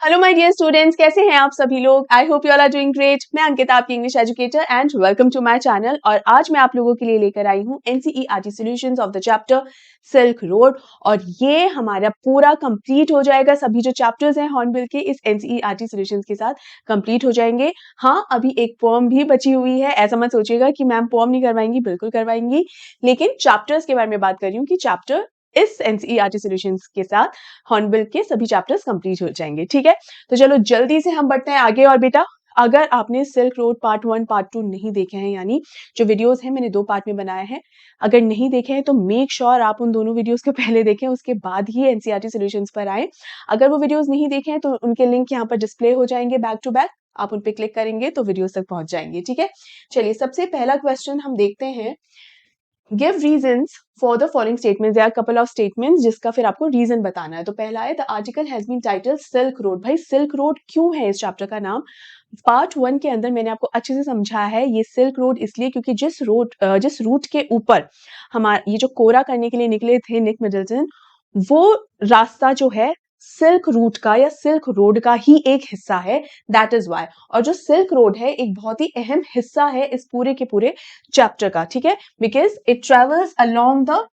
Hello my dear students, कैसे हैं आप सभी लोग। I hope you all are doing great. मैं अंकिता, आपकी English educator, and welcome to my channel. और आज मैं आप लोगों के लिए लेकर आई हूँ NCERT solutions of the chapter silk road. और ये हमारा पूरा कंप्लीट हो जाएगा। सभी जो चैप्टर्स हैं हॉर्नबिल के इस एनसीईआरटी सॉल्यूशंस के साथ कंप्लीट हो जाएंगे। हाँ, अभी एक पोएम भी बची हुई है। ऐसा मत सोचिएगा कि मैम पोएम नहीं करवाएंगी, बिल्कुल करवाएंगी, लेकिन चैप्टर्स के बारे में बात कर रही हूँ कि चैप्टर इस एनसीईआरटी सॉल्यूशंस के साथ हॉर्नबिल के सभी चैप्टर्स कंप्लीट हो जाएंगे। ठीक है, तो चलो जल्दी से हम बढ़ते हैं आगे। और बेटा, अगर आपने सिल्क रोड पार्ट 1 पार्ट 2 नहीं देखे हैं, यानी जो वीडियोस हैं मैंने 2 पार्ट में बनाए हैं, अगर नहीं देखे हैं तो मेक श्योर आप उन दोनों वीडियोस को पहले देखें, उसके बाद ही एनसीईआरटी सॉल्यूशंस पर आए। अगर वो वीडियोस नहीं देखे हैं तो उनके लिंक यहाँ पर डिस्प्ले हो जाएंगे बैक टू बैक, आप उन पे क्लिक करेंगे तो वीडियोस तक पहुंच जाएंगे। ठीक है, चलिए सबसे पहला क्वेश्चन हम देखते हैं। Give reasons for the following statements. या कपल ऑफ स्टेटमेंट्स जिसका फिर आपको रीजन बताना है। तो पहला है the article has been title silk road. भाई सिल्क रोड क्यों है इस चैप्टर का नाम? पार्ट 1 के अंदर मैंने आपको अच्छे से समझाया है। ये सिल्क रोड इसलिए क्योंकि जिस रूट के ऊपर हमारा ये जो कोरा करने के लिए निकले थे निक मिडलटन, वो रास्ता जो है सिल्क रूट का या सिल्क रोड का ही एक हिस्सा है। That is why. और जो सिल्क रोड है एक बहुत ही अहम हिस्सा है इस पूरे के पूरे चैप्टर का। ठीक है, because it travels along the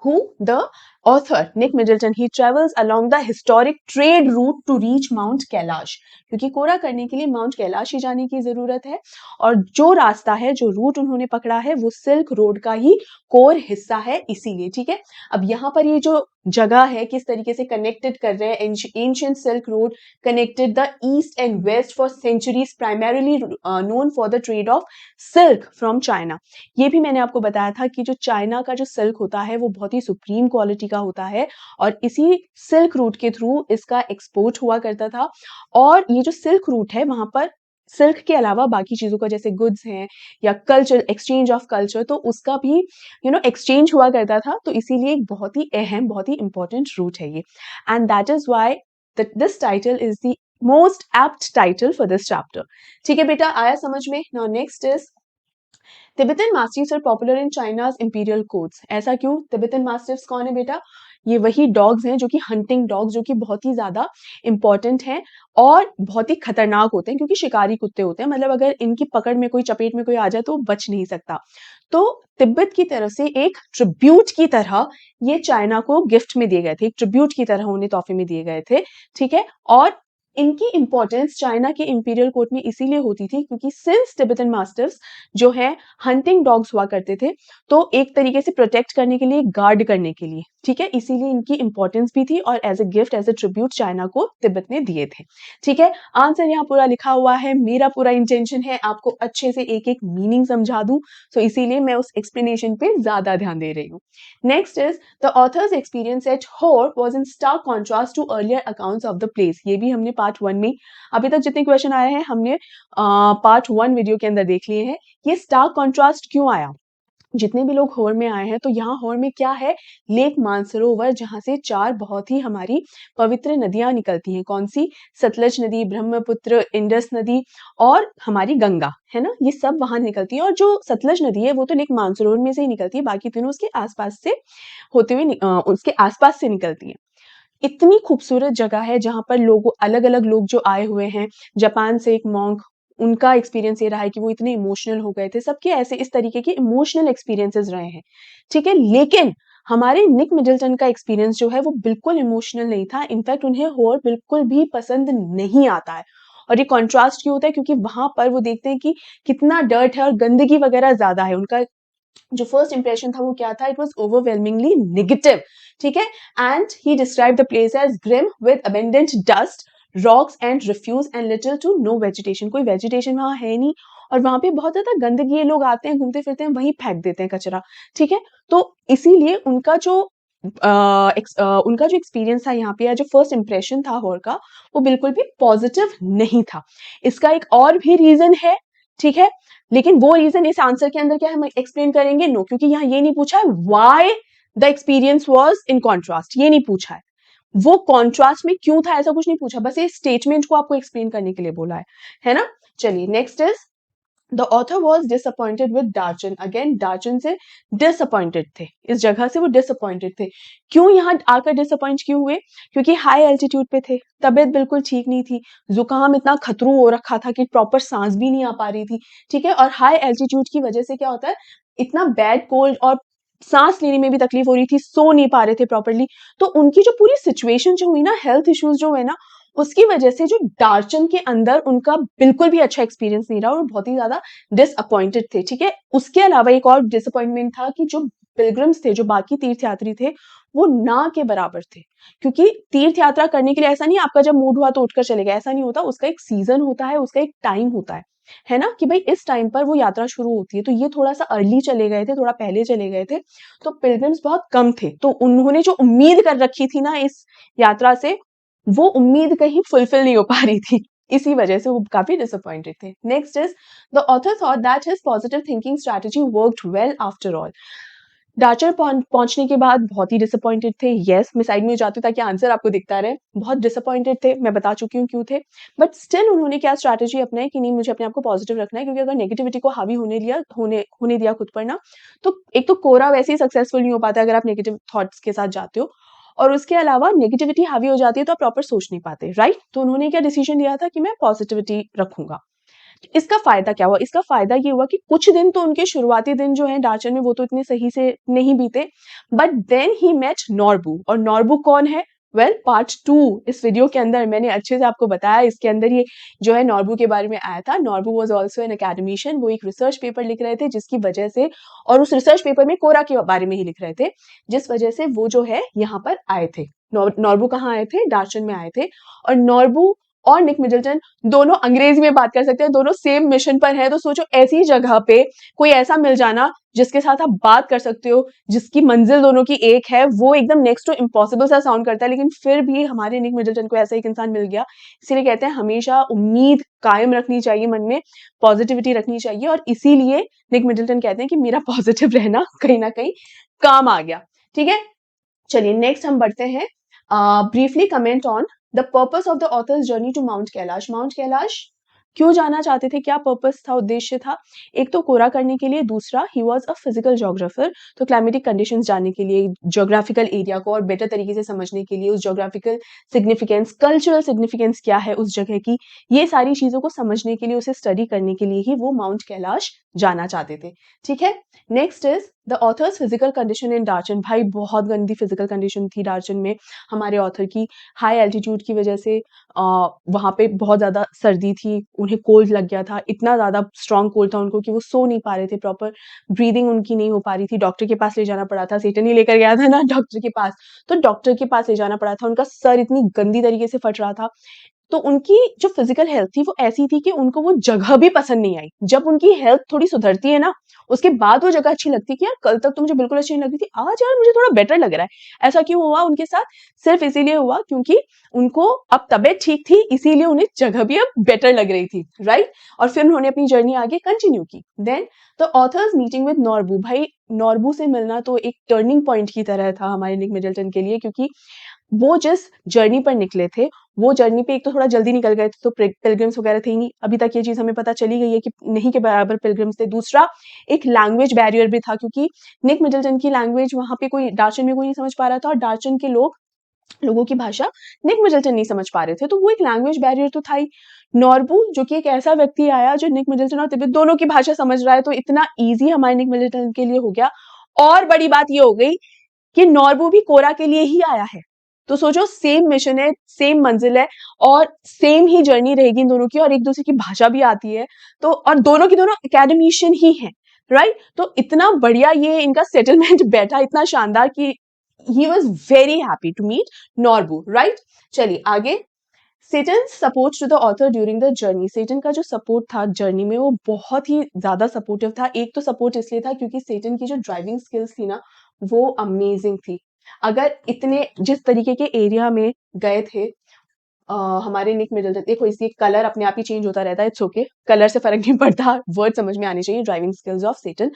who the author Nick Middleton, he travels along the historic trade route to reach Mount Kailash। क्योंकि कोरा करने के लिए माउंट कैलाश ही जाने की जरूरत है, और जो रास्ता है, जो रूट उन्होंने पकड़ा है, वो सिल्क रोड का ही कोर हिस्सा है, इसीलिए। ठीक है, अब यहाँ पर ये जो जगह है किस तरीके से कनेक्टेड कर रहे हैं। Ancient silk road connected the east and west for centuries, primarily known for the trade of silk from China. ये भी मैंने आपको बताया था कि जो चाइना का जो सिल्क होता है वो बहुत ही सुप्रीम क्वालिटी का होता है, और इसी सिल्क रूट के थ्रू इसका एक्सपोर्ट हुआ करता था। और ये जो सिल्क रूट है वहां पर सिल्क के अलावा बाकी चीजों का, जैसे गुड्स हैं या कल्चर, एक्सचेंज ऑफ कल्चर, तो उसका भी एक्सचेंज हुआ करता था। तो इसीलिए एक बहुत ही अहम, बहुत ही इंपॉर्टेंट रूट है ये। And that is why this title is the most apt title for this chapter. ठीक है बेटा, आया समझ में? Now next is Tibetan mastiffs are popular in China's imperial courts. ऐसा क्यों? तिब्बतन मास्टिफ्स कौन है बेटा? ये वही डॉग्स हैं जो कि हंटिंग डॉग्स, जो कि बहुत ही ज्यादा इंपॉर्टेंट हैं और बहुत ही खतरनाक होते हैं, क्योंकि शिकारी कुत्ते होते हैं। मतलब अगर इनकी पकड़ में कोई, चपेट में कोई आ जाए तो बच नहीं सकता। तो तिब्बत की तरफ से एक ट्रिब्यूट की तरह ये चाइना को गिफ्ट में दिए गए थे, एक ट्रिब्यूट की तरह उन्हें तोहफे में दिए गए थे। ठीक है, और इनकी इंपॉर्टेंस चाइना के इंपीरियल कोर्ट में इसीलिए होती थी क्योंकि सिंस तिब्बतन मास्टिफ्स जो है हंटिंग डॉग्स हुआ करते थे, तो एक तरीके से प्रोटेक्ट करने के लिए, गार्ड करने के लिए, ठीक है, इसीलिए इनकी इंपॉर्टेंस भी थी, और as a gift, as a tribute China को तिब्बत ने दिए थे। ठीक है, आंसर यहाँ पूरा लिखा हुआ है। मेरा पूरा इंटेंशन है आपको अच्छे से एक एक मीनिंग समझा दूं, तो इसीलिए मैं उस एक्सप्लेनेशन पे ज्यादा ध्यान दे रही हूँ। Next is the author's experience at Hor was in stark contrast to earlier accounts of the place. ये भी हमने पार्ट 1 में, अभी तक जितने क्वेश्चन आए हैं हमने पार्ट 1 वीडियो के अंदर देख लिए हैं। ये स्टार्क कॉन्ट्रास्ट क्यों आया? जितने भी लोग होर में आए हैं, तो यहाँ होर में क्या है? लेक मानसरोवर, जहां से 4 बहुत ही हमारी पवित्र नदियां निकलती हैं। कौन सी? सतलज नदी, ब्रह्मपुत्र, इंडस नदी और हमारी गंगा, है ना, ये सब वहां निकलती है। और जो सतलज नदी है वो तो लेक मानसरोवर में से ही निकलती है, बाकी तीनों उसके आसपास से होते हुए उसके आसपास से निकलती है। इतनी खूबसूरत जगह है जहां पर लोग, अलग अलग लोग जो आए हुए हैं, जापान से एक मॉन्क, उनका एक्सपीरियंस ये रहा है कि वो इतने इमोशनल हो गए थे। सबके ऐसे इस तरीके के इमोशनल एक्सपीरियंसेस रहे हैं। ठीक है, लेकिन हमारे निक मिडल्टन का एक्सपीरियंस जो है वो बिल्कुल इमोशनल नहीं था। इनफैक्ट उन्हें होर बिल्कुल भी पसंद नहीं आता है। और ये कॉन्ट्रास्ट क्यों होता है? क्योंकि वहां पर वो देखते हैं कि कितना डर्ट है और गंदगी वगैरह ज्यादा है। उनका जो फर्स्ट इंप्रेशन था वो क्या था? It was overwhelmingly negative. ठीक है, and he describe the place as grim with abundant dust, rocks and refuse and little to no vegetation. कोई वेजिटेशन वहां है नहीं, और वहां पे बहुत ज्यादा गंदगी है। लोग आते हैं, घूमते फिरते हैं, वहीं फेंक देते हैं कचरा। ठीक है, तो इसीलिए उनका जो एक्सपीरियंस था यहाँ पे, या जो फर्स्ट इंप्रेशन था होर का, वो बिल्कुल भी पॉजिटिव नहीं था। इसका एक और भी रीजन है। ठीक है, लेकिन वो रीजन इस आंसर के अंदर क्या हम एक्सप्लेन करेंगे? नो, क्योंकि यहाँ ये नहीं पूछा है why the experience was in contrast, ये नहीं पूछा है। वो कॉन्ट्रास्ट में क्यों था ऐसा कुछ नहीं पूछा, बस ये स्टेटमेंट को आपको एक्सप्लेन करने के लिए बोला है ना। चलिए next is the author was disappointed with Darchen. Again Darchen से डिसअपॉइंटेड थे, इस जगह से वो डिसअपॉइंटेड थे। क्यों यहाँ आकर डिसअपॉइंट क्यों हुए? क्योंकि हाई एल्टीट्यूड पे थे, तबीयत बिल्कुल ठीक नहीं थी, जुकाम इतना खतरू हो रखा था कि प्रॉपर सांस भी नहीं आ पा रही थी, ठीक है। और हाई एल्टीट्यूड की वजह से क्या होता है, इतना बैड कोल्ड और सांस लेने में भी तकलीफ हो रही थी, सो नहीं पा रहे थे प्रॉपरली। तो उनकी जो पूरी सिचुएशन जो हुई ना, हेल्थ इश्यूज जो है ना, उसकी वजह से जो डार्चन के अंदर उनका बिल्कुल भी अच्छा एक्सपीरियंस नहीं रहा और बहुत ही ज्यादा डिसअपॉइंटेड थे, ठीक है। उसके अलावा एक और डिसअपॉइंटमेंट था कि जो पिलग्रिम्स थे, जो बाकी तीर्थयात्री थे, वो ना के बराबर थे। क्योंकि तीर्थ यात्रा करने के लिए ऐसा नहीं आपका जब मूड हुआ तो उठकर चले गए, ऐसा नहीं होता, उसका एक सीजन होता है, उसका एक टाइम होता है ना, कि भाई इस टाइम पर वो यात्रा शुरू होती है। तो ये थोड़ा सा अर्ली चले गए थे, थोड़ा पहले चले गए थे, तो पिलग्रिम्स बहुत कम थे। तो उन्होंने जो उम्मीद कर रखी थी ना इस यात्रा से, वो उम्मीद कहीं फुलफिल नहीं हो पा रही थी, इसी वजह से वो काफी डिसअपॉइंटेड थे। Next is the author thought that his positive thinking strategy worked well after all. Darchen पहुंचने के बाद बहुत ही डिसअपॉइंटेड थे। यस, मैं साइड में जाती हूँ ताकि आंसर आपको दिखता रहे। बहुत डिसअपॉइंटेड थे, मैं बता चुकी हूँ क्यों थे। बट स्टिल उन्होंने क्या स्ट्रैटेजी अपनाई कि नहीं, मुझे अपने आप को पॉजिटिव रखना है, क्योंकि अगर नेगेटिविटी को हावी होने दिया खुद पर ना, तो एक तो कोरा वैसे ही सक्सेसफुल नहीं हो पाता अगर आप नेगेटिव थॉट्स के साथ जाते हो, और उसके अलावा नेगेटिविटी हावी हो जाती है तो आप प्रॉपर सोच नहीं पाते, राइट। तो उन्होंने क्या डिसीजन लिया था कि मैं पॉजिटिविटी रखूंगा। इसका फायदा क्या हुआ? इसका फायदा ये हुआ कि कुछ दिन तो उनके शुरुआती दिन जो है डार्चन में, वो तो इतने सही से नहीं बीते, but then he met Norbu. और नॉर्बू कौन है? वेल, पार्ट 2 इस वीडियो के अंदर मैंने अच्छे से आपको बताया, इसके अंदर ये जो है नॉर्बू के बारे में आया था। Norbu was also an academician, वो एक रिसर्च पेपर लिख रहे थे जिसकी वजह से, और उस रिसर्च पेपर में कोरा के बारे में ही लिख रहे थे, जिस वजह से वो जो है यहाँ पर आए थे। नॉर्बू कहाँ आए थे? डार्चन में आए थे। और नॉर्बू और निक मिडलटन दोनों अंग्रेजी में बात कर सकते हैं, दोनों सेम मिशन पर है। तो सोचो ऐसी जगह पे कोई ऐसा मिल जाना जिसके साथ आप बात कर सकते हो, जिसकी मंजिल दोनों की एक है, वो एकदम नेक्स्ट टू इम्पॉसिबल सा साउंड करता है, लेकिन फिर भी हमारे निक मिडलटन को ऐसा एक इंसान मिल गया। इसीलिए कहते हैं हमेशा उम्मीद कायम रखनी चाहिए, मन में पॉजिटिविटी रखनी चाहिए, और इसीलिए निक मिडलटन कहते हैं कि मेरा पॉजिटिव रहना कहीं ना कहीं काम आ गया, ठीक है। चलिए नेक्स्ट हम बढ़ते हैं। Briefly comment on the purpose of the author's journey to mount Kailash. Mount Kailash क्यों जाना चाहते थे, क्या पर्पस था, उद्देश्य था? एक तो कोरा करने के लिए, दूसरा he was a physical geographer, तो क्लाइमेटिक कंडीशंस जानने के लिए, जोग्राफिकल एरिया को और बेटर तरीके से समझने के लिए, उस जोग्राफिकल सिग्निफिकेंस, कल्चरल सिग्निफिकेंस क्या है उस जगह की, ये सारी चीजों को समझने के लिए, उसे स्टडी करने के लिए ही वो माउंट कैलाश जाना चाहते थे, ठीक है। Next is the author's physical condition in Darchen. भाई बहुत गंदी फिजिकल कंडीशन थी डार्चन में हमारे ऑथर की। हाई एल्टीट्यूड की वजह से वहां पे बहुत ज्यादा सर्दी थी, उन्हें कोल्ड लग गया था, इतना ज्यादा स्ट्रॉन्ग कोल्ड था उनको कि वो सो नहीं पा रहे थे, प्रॉपर ब्रीदिंग उनकी नहीं हो पा रही थी। डॉक्टर के पास ले जाना पड़ा था, सेटन ही लेकर गया था ना डॉक्टर के पास, तो डॉक्टर के पास ले जाना पड़ा था। उनका सर इतनी गंदी तरीके से फट रहा था। तो उनकी जो फिजिकल हेल्थ थी वो ऐसी थी कि उनको वो जगह भी पसंद नहीं आई। जब उनकी हेल्थ थोड़ी सुधरती है ना, उसके बाद वो जगह अच्छी लगती है कि यार कल तक तो मुझे बिल्कुल अच्छी नहीं लगती थी, आज यार मुझे थोड़ा बेटर लग रहा है। ऐसा क्यों हुआ उनके साथ? सिर्फ इसीलिए हुआ क्योंकि उनको अब तबीयत ठीक थी, इसीलिए उन्हें जगह भी अब बेटर लग रही थी, राइट। और फिर उन्होंने अपनी जर्नी आगे कंटिन्यू की। Then the author's meeting with Norbu. भाई नॉर्बू से मिलना तो एक टर्निंग पॉइंट की तरह था हमारे निक मिडलटन के लिए, क्योंकि वो जिस जर्नी पर निकले थे, वो जर्नी पे एक तो थोड़ा जल्दी निकल गए थे, तो पिलग्रिम्स वगैरह थे ही नहीं। अभी तक ये चीज हमें पता चली गई है कि नहीं के बराबर पिलग्रिम्स थे। दूसरा, एक लैंग्वेज बैरियर भी था, क्योंकि निक मिडलटन की लैंग्वेज वहां पे कोई डार्चन में कोई नहीं समझ पा रहा था, और डार्चन के लोगों की भाषा निक मिडलटन नहीं समझ पा रहे थे, तो वो एक लैंग्वेज बैरियर तो था ही। नॉर्बू जो कि एक ऐसा व्यक्ति आया जो निक मिडलटन और तिब्बत दोनों की भाषा समझ रहा है, तो इतना ईजी हमारे निक मिडलटन के लिए हो गया। और बड़ी बात ये हो गई कि नॉर्बू भी कोरा के लिए ही आया है। तो सोचो, सेम मिशन है, सेम मंजिल है, और सेम ही जर्नी रहेगी इन दोनों की, और एक दूसरे की भाषा भी आती है, तो और दोनों की दोनों एकेडमिशियन ही हैं, राइट। तो इतना बढ़िया ये इनका सेटलमेंट बैठा, इतना शानदार कि he was very happy to meet Norbu, right. चलिए आगे। Tsetan support to the author during the journey. Tsetan का जो सपोर्ट था जर्नी में, वो बहुत ही ज्यादा सपोर्टिव था। एक तो सपोर्ट इसलिए था क्योंकि सेटन की जो ड्राइविंग स्किल्स थी ना, वो अमेजिंग थी। अगर इतने जिस तरीके के एरिया में गए थे हमारे निक मिडलटन, देखो इसकी कलर अपने आप ही चेंज होता रहता है, इट्स ओके, कलर से फर्क नहीं पड़ता, वर्ड समझ में आने चाहिए। ड्राइविंग स्किल्स ऑफ सेटन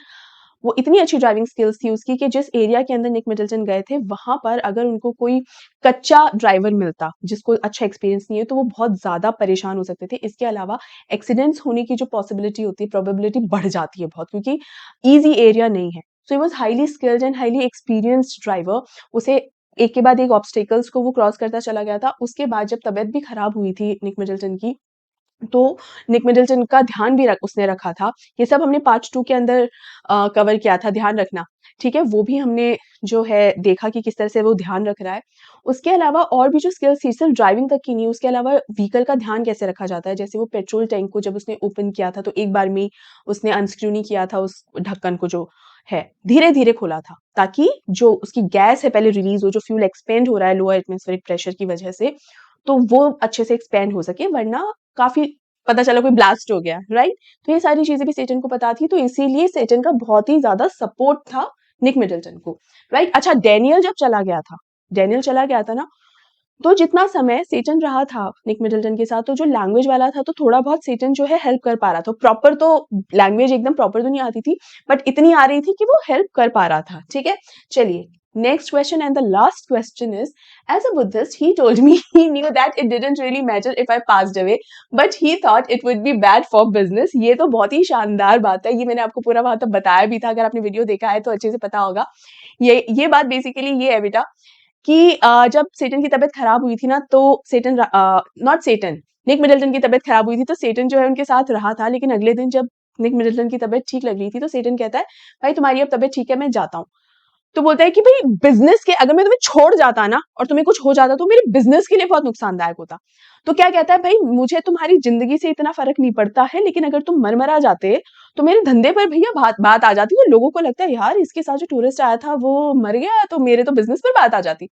वो इतनी अच्छी ड्राइविंग स्किल्स थी उसकी कि जिस एरिया के अंदर निक मिडलटन गए थे वहां पर अगर उनको कोई कच्चा ड्राइवर मिलता जिसको अच्छा एक्सपीरियंस नहीं है तो वो बहुत ज़्यादा परेशान हो सकते थे। इसके अलावा एक्सीडेंट्स होने की जो पॉसिबिलिटी होती है, प्रोबेबिलिटी बढ़ जाती है बहुत, क्योंकि ईज़ी एरिया नहीं है। So he was highly skilled and highly experienced driver. उसे एक के बाद एक ऑब्स्टेकल्स को वो क्रॉस करता चला गया था। उसके बाद जब तबीयत भी खराब हुई थी निक मिडलटन की, तो निक मिडलटन का ध्यान भी उसने रखा था। ये सब हमने पार्ट 2 के अंदर कवर किया था, ध्यान रखना, ठीक है? वो भी हमने जो है देखा कि किस तरह से वो ध्यान रख रहा है। उसके अलावा और भी जो स्किल्स थी, सिर्फ ड्राइविंग तक की नहीं, उसके अलावा व्हीकल का ध्यान कैसे रखा जाता है। जैसे वो पेट्रोल टैंक को जब उसने ओपन किया था, तो एक बार में ही उसने अनस्क्रू नहीं किया था उस ढक्कन को जो है, धीरे-धीरे खोला था, ताकि जो उसकी गैस है पहले रिलीज़ हो, जो फ्यूल एक्सपेंड हो रहा है लोअर एटमॉस्फेरिक प्रेशर की वजह से, तो वो अच्छे से एक्सपेंड हो सके, वरना काफ़ी पता चला कोई ब्लास्ट हो गया, राइट? तो ये सारी चीज़ें भी सेटन को पता थी, तो इसीलिए सेटन का बहुत ही ज़्यादा सपोर्ट था निक मिडलटन को, राइट? अच्छा, डैनियल चला गया था ना, तो जितना समय सेटन रहा था निक मिडलटन के साथ, तो जो लैंग्वेज वाला था, तो थोड़ा बहुत सेटन जो है हेल्प कर पा रहा था। प्रॉपर तो लैंग्वेज एकदम प्रॉपर तो नहीं आती थी, बट इतनी आ रही थी कि वो हेल्प कर पा रहा था, ठीक है? चलिए, next question and the last question is, as a Buddhist, he told me he knew that it didn't really matter if I passed away, but he thought it would be bad for business. ये तो बहुत ही शानदार बात है, ये मैंने आपको पूरा वहां तक बताया भी था, अगर आपने वीडियो देखा है तो अच्छे से पता होगा। ये बात बेसिकली ये है बेटा कि जब सेटन की तबीयत खराब हुई थी ना, तो सेटन नॉट सेटन निक मिडलटन की तबीयत खराब हुई थी, तो सेटन जो है उनके साथ रहा था, लेकिन अगले दिन जब निक मिडलटन की तबीयत ठीक लग रही थी, तो सेटन कहता है, भाई तुम्हारी अब तबीयत ठीक है, मैं जाता हूँ। तो बोलता है कि भाई बिजनेस के अगर मैं तुम्हें छोड़ जाता ना और तुम्हें कुछ हो जाता तो मेरे बिजनेस के लिए बहुत नुकसानदायक होता। तो क्या कहता है, भाई मुझे तुम्हारी जिंदगी से इतना फर्क नहीं पड़ता है, लेकिन अगर तुम मर जाते तो मेरे धंधे पर भैया बात आ जाती, तो लोगों को लगता है यार इसके साथ जो टूरिस्ट आया था वो मर गया, तो मेरे तो बिजनेस पर बात आ जाती।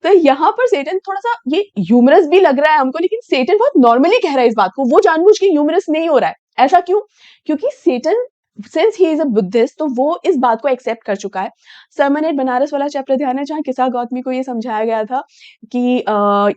तो यहाँ पर सेटन थोड़ा सा ये ह्यूमरस भी लग रहा है हमको, लेकिन सेटन बहुत नॉर्मली कह रहा है इस बात को, वो जानबूझ के ह्यूमरस नहीं हो रहा है। ऐसा क्यों? क्योंकि सेटन since he is a Buddhist, तो वो इस बात को एक्सेप्ट कर चुका है। सरमन एट बनारस वाला चैप्टर ध्यान है, जहाँ किस्सा गौतमी को ये समझाया गया था कि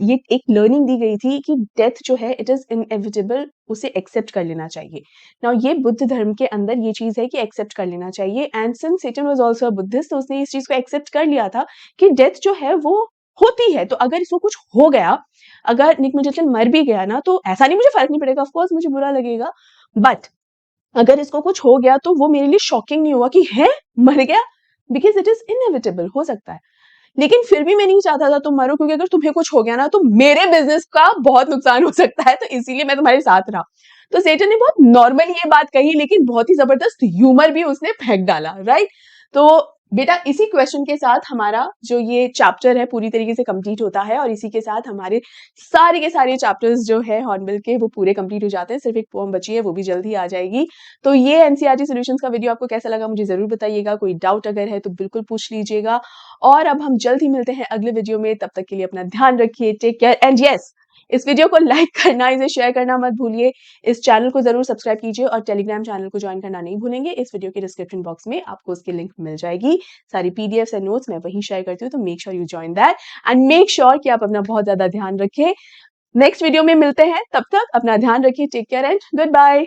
ये एक लर्निंग दी गई थी कि डेथ जो है इट इज इनएविटेबल, उसे एक्सेप्ट कर लेना चाहिए। नाउ ये बुद्ध धर्म के अंदर ये चीज है कि एक्सेप्ट कर लेना चाहिए, and since Tsetan was also a Buddhist, तो उसने इस चीज को एक्सेप्ट कर लिया था कि डेथ जो है वो होती है। तो अगर इसको कुछ हो गया, अगर निक मिडलटन मर भी गया ना, तो ऐसा नहीं मुझे फर्क नहीं पड़ेगा, ऑफ कोर्स मुझे बुरा लगेगा, बट अगर इसको कुछ हो गया तो वो मेरे लिए शॉकिंग नहीं हुआ कि है मर गया, बिकॉज इट इज इनएविटेबल, हो सकता है। लेकिन फिर भी मैं नहीं चाहता था तुम मरो, क्योंकि अगर तुम्हें कुछ हो गया ना तो मेरे बिजनेस का बहुत नुकसान हो सकता है, तो इसीलिए मैं तुम्हारे साथ रहा। तो सेटन ने बहुत नॉर्मली ये बात कही, लेकिन बहुत ही जबरदस्त ह्यूमर भी उसने फेंक डाला, राइट? तो बेटा इसी क्वेश्चन के साथ हमारा जो ये चैप्टर है पूरी तरीके से कंप्लीट होता है, और इसी के साथ हमारे सारे के सारे चैप्टर्स जो है हॉर्नबिल के वो पूरे कंप्लीट हो जाते हैं। सिर्फ एक पोएम बची है, वो भी जल्द ही आ जाएगी। तो ये एनसीईआरटी सॉल्यूशंस का वीडियो आपको कैसा लगा मुझे जरूर बताइएगा, कोई डाउट अगर है तो बिल्कुल पूछ लीजिएगा, और अब हम जल्द ही मिलते हैं अगले वीडियो में। तब तक के लिए अपना ध्यान रखिए, टेक केयर, एंड यस, इस वीडियो को लाइक करना, इसे शेयर करना मत भूलिए। इस चैनल को जरूर सब्सक्राइब कीजिए, और टेलीग्राम चैनल को ज्वाइन करना नहीं भूलेंगे। इस वीडियो के डिस्क्रिप्शन बॉक्स में आपको उसकी लिंक मिल जाएगी। सारी पीडीएफ्स एंड नोट्स मैं वहीं शेयर करती हूँ, तो make sure you join that, and make sure कि आप अपना बहुत ज्यादा ध्यान रखें। नेक्स्ट वीडियो में मिलते हैं, तब तक अपना ध्यान रखिए, take care and good bye.